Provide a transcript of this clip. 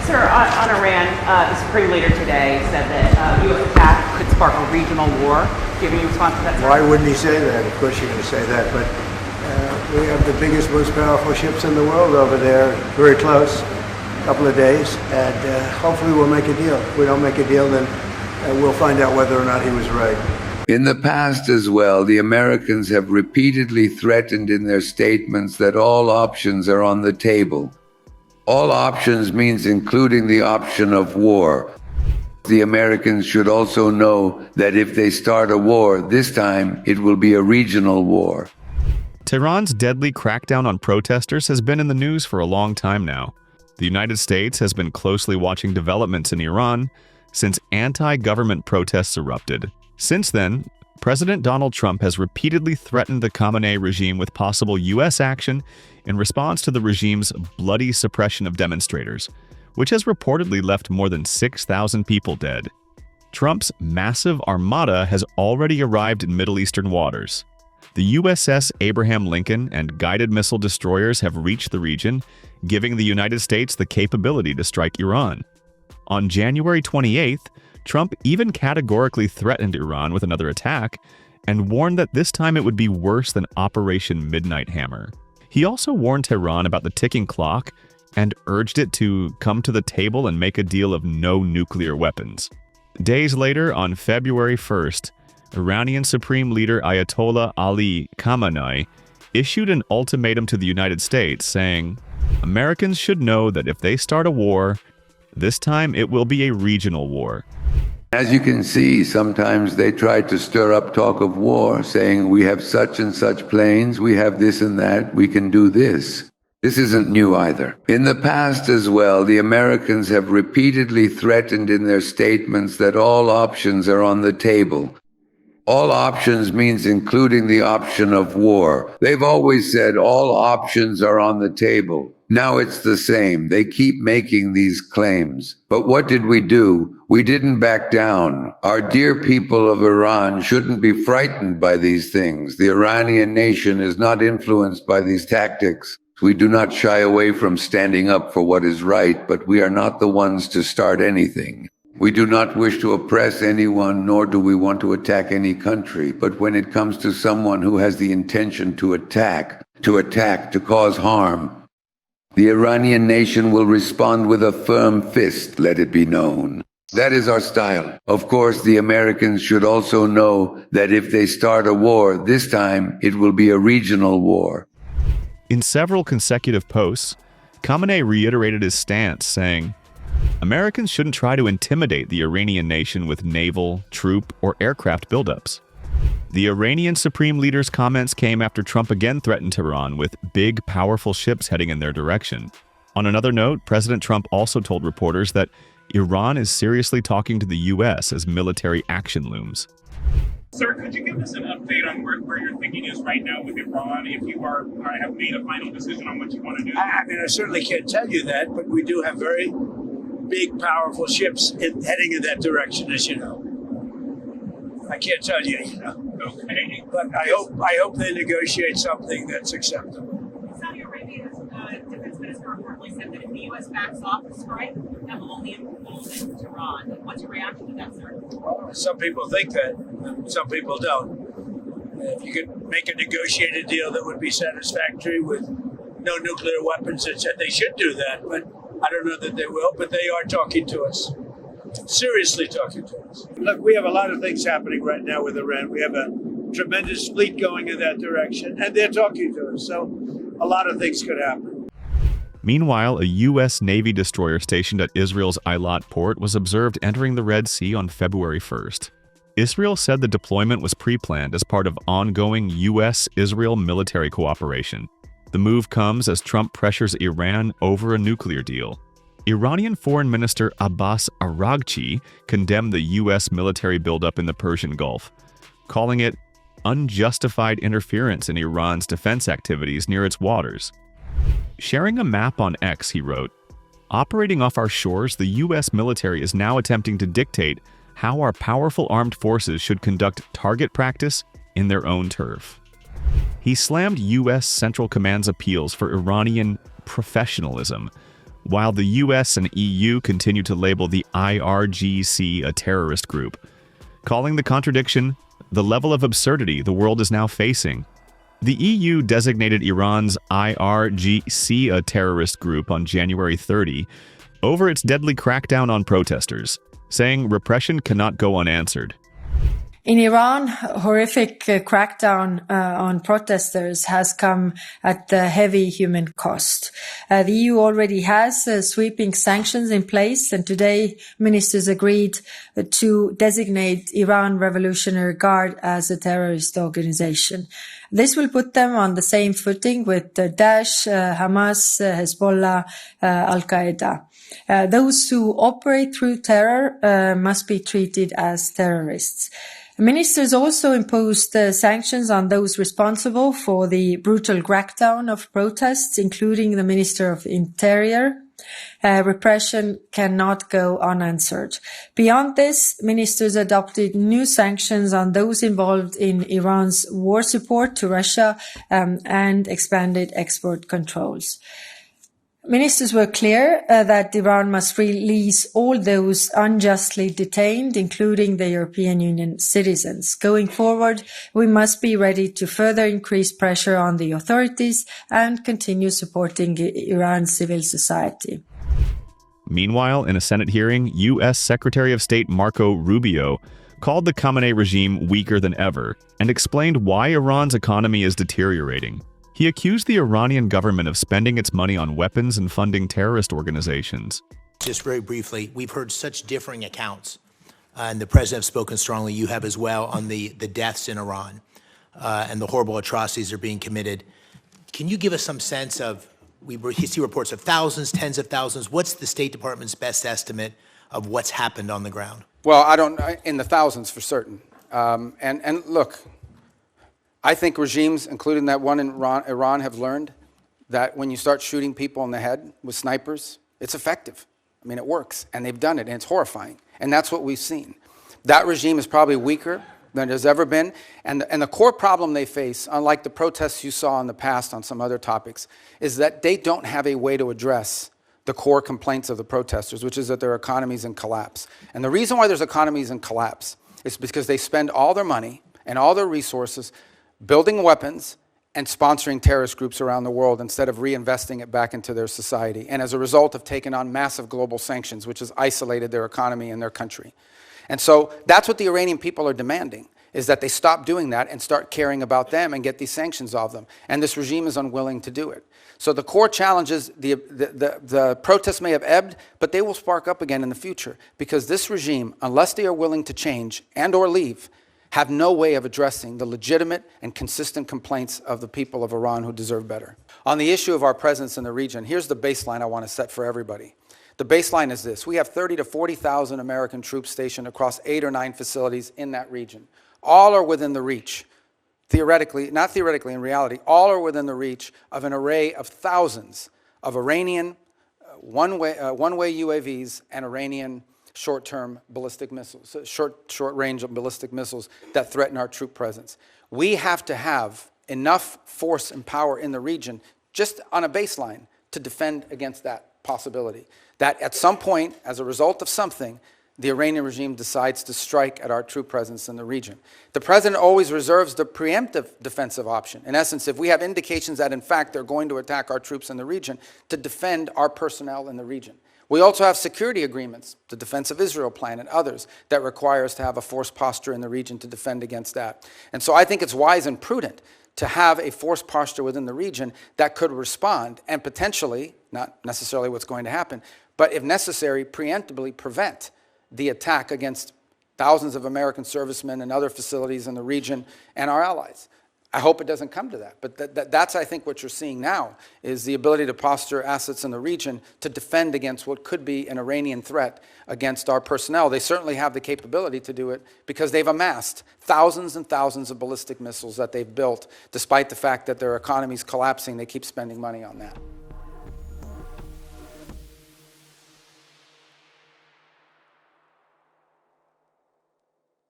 Sir, on Iran, the Supreme Leader today said that U.S. attack could spark a regional war. Do you have any response to that, sir? Why wouldn't he say that? Of course you're going to say that, but we have the biggest, most powerful ships in the world over there, very close, a couple of days, and hopefully we'll make a deal. If we don't make a deal, then we'll find out whether or not he was right. In the past as well, the Americans have repeatedly threatened in their statements that all options are on the table. All options means including the option of war. The Americans should also know that if they start a war, this time it will be a regional war. Tehran's deadly crackdown on protesters has been in the news for a long time now. The United States has been closely watching developments in Iran since anti-government protests erupted. Since then, President Donald Trump has repeatedly threatened the Khamenei regime with possible U.S. action in response to the regime's bloody suppression of demonstrators, which has reportedly left more than 6,000 people dead. Trump's massive armada has already arrived in Middle Eastern waters. The USS Abraham Lincoln and guided missile destroyers have reached the region, giving the United States the capability to strike Iran. On January 28th, Trump even categorically threatened Iran with another attack and warned that this time it would be worse than Operation Midnight Hammer. He also warned Tehran about the ticking clock and urged it to come to the table and make a deal of no nuclear weapons. Days later, on February 1st, Iranian Supreme Leader Ayatollah Ali Khamenei issued an ultimatum to the United States saying, "Americans should know that if they start a war, this time it will be a regional war." As you can see, sometimes they try to stir up talk of war, saying we have such and such planes, we have this and that, we can do this. This isn't new either. In the past as well, the Americans have repeatedly threatened in their statements that all options are on the table. All options means including the option of war. They've always said all options are on the table. Now it's the same. They keep making these claims. But what did we do? We didn't back down. Our dear people of Iran shouldn't be frightened by these things. The Iranian nation is not influenced by these tactics. We do not shy away from standing up for what is right, but we are not the ones to start anything. We do not wish to oppress anyone, nor do we want to attack any country. But when it comes to someone who has the intention to attack, to cause harm, the Iranian nation will respond with a firm fist, let it be known. That is our style. Of course, the Americans should also know that if they start a war, this time it will be a regional war. In several consecutive posts, Khamenei reiterated his stance, saying, "Americans shouldn't try to intimidate the Iranian nation with naval, troop, or aircraft buildups." The Iranian Supreme Leader's comments came after Trump again threatened Tehran with big, powerful ships heading in their direction. On another note, President Trump also told reporters that Iran is seriously talking to the U.S. as military action looms. Sir, could you give us an update on where your thinking is right now with Iran, if you have made a final decision on what you want to do? I mean, I certainly can't tell you that, but we do have very big, powerful ships heading in that direction, as you know. I can't tell you, Okay. but I hope they negotiate something that's acceptable. Saudi Arabia's defense minister reportedly said that if the U.S. backs off the strike, that will only embolden Tehran. What's your reaction to that, sir? Well, some people think that, some people don't. If you could make a negotiated deal that would be satisfactory with no nuclear weapons, they should do that, but I don't know that they will, but they are talking to us. Seriously talking to us. Look, we have a lot of things happening right now with Iran. We have a tremendous fleet going in that direction, and they're talking to us. So a lot of things could happen. Meanwhile, a U.S. Navy destroyer stationed at Israel's Eilat port was observed entering the Red Sea on February 1st. Israel said the deployment was pre-planned as part of ongoing U.S.-Israel military cooperation. The move comes as Trump pressures Iran over a nuclear deal. Iranian Foreign Minister Abbas Araghchi condemned the U.S. military buildup in the Persian Gulf, calling it unjustified interference in Iran's defense activities near its waters. Sharing a map on X, he wrote, "Operating off our shores, the U.S. military is now attempting to dictate how our powerful armed forces should conduct target practice in their own turf." He slammed U.S. Central Command's appeals for Iranian professionalism, while the US and EU continue to label the IRGC a terrorist group, calling the contradiction the level of absurdity the world is now facing. The EU designated Iran's IRGC a terrorist group on January 30 over its deadly crackdown on protesters, saying repression cannot go unanswered. In Iran, horrific crackdown on protesters has come at a heavy human cost. The EU already has sweeping sanctions in place, and today ministers agreed to designate Iran Revolutionary Guard as a terrorist organization. This will put them on the same footing with Daesh, Hamas, Hezbollah, Al-Qaeda. Those who operate through terror must be treated as terrorists. Ministers also imposed sanctions on those responsible for the brutal crackdown of protests, including the Minister of Interior. Repression cannot go unanswered. Beyond this, ministers adopted new sanctions on those involved in Iran's war support to Russia and expanded export controls. Ministers were clear that Iran must release all those unjustly detained, including the European Union citizens. Going forward, we must be ready to further increase pressure on the authorities and continue supporting Iran's civil society. Meanwhile, in a Senate hearing, U.S. Secretary of State Marco Rubio called the Khamenei regime weaker than ever and explained why Iran's economy is deteriorating. He accused the Iranian government of spending its money on weapons and funding terrorist organizations. Just very briefly, we've heard such differing accounts, and the president has spoken strongly, you have as well, on the deaths in Iran and the horrible atrocities that are being committed. Can you give us some sense of, we see reports of thousands, tens of thousands. What's the State Department's best estimate of what's happened on the ground? Well, in the thousands for certain. And look, I think regimes, including that one in Iran, have learned that when you start shooting people in the head with snipers, it's effective. I mean, it works, and they've done it, and it's horrifying. And that's what we've seen. That regime is probably weaker than it has ever been. And the core problem they face, unlike the protests you saw in the past on some other topics, is that they don't have a way to address the core complaints of the protesters, which is that their economy's in collapse. And the reason why there's economies in collapse is because they spend all their money and all their resources building weapons and sponsoring terrorist groups around the world instead of reinvesting it back into their society. And as a result, have taken on massive global sanctions, which has isolated their economy and their country. And so that's what the Iranian people are demanding, is that they stop doing that and start caring about them and get these sanctions off them. And this regime is unwilling to do it. So the core challenge is the protests may have ebbed, but they will spark up again in the future, because this regime, unless they are willing to change and or leave, have no way of addressing the legitimate and consistent complaints of the people of Iran who deserve better. On the issue of our presence in the region, here's the baseline I want to set for everybody. The baseline is this. We have 30 to 40,000 American troops stationed across 8 or 9 facilities in that region. All are within the reach, theoretically, not theoretically, in reality, all are within the reach of an array of thousands of Iranian one-way UAVs and Iranian short-term ballistic missiles, short-range ballistic missiles that threaten our troop presence. We have to have enough force and power in the region, just on a baseline, to defend against that possibility. That at some point, as a result of something, the Iranian regime decides to strike at our troop presence in the region. The president always reserves the preemptive defensive option. In essence, if we have indications that, in fact, they're going to attack our troops in the region, to defend our personnel in the region. We also have security agreements, the Defense of Israel Plan and others, that require us to have a force posture in the region to defend against that. And so I think it's wise and prudent to have a force posture within the region that could respond and potentially, not necessarily what's going to happen, but if necessary, preemptively prevent the attack against thousands of American servicemen and other facilities in the region and our allies. I hope it doesn't come to that, but that's, I think, what you're seeing now, is the ability to posture assets in the region to defend against what could be an Iranian threat against our personnel. They certainly have the capability to do it because they've amassed thousands and thousands of ballistic missiles that they've built. Despite the fact that their economy's collapsing, they keep spending money on that.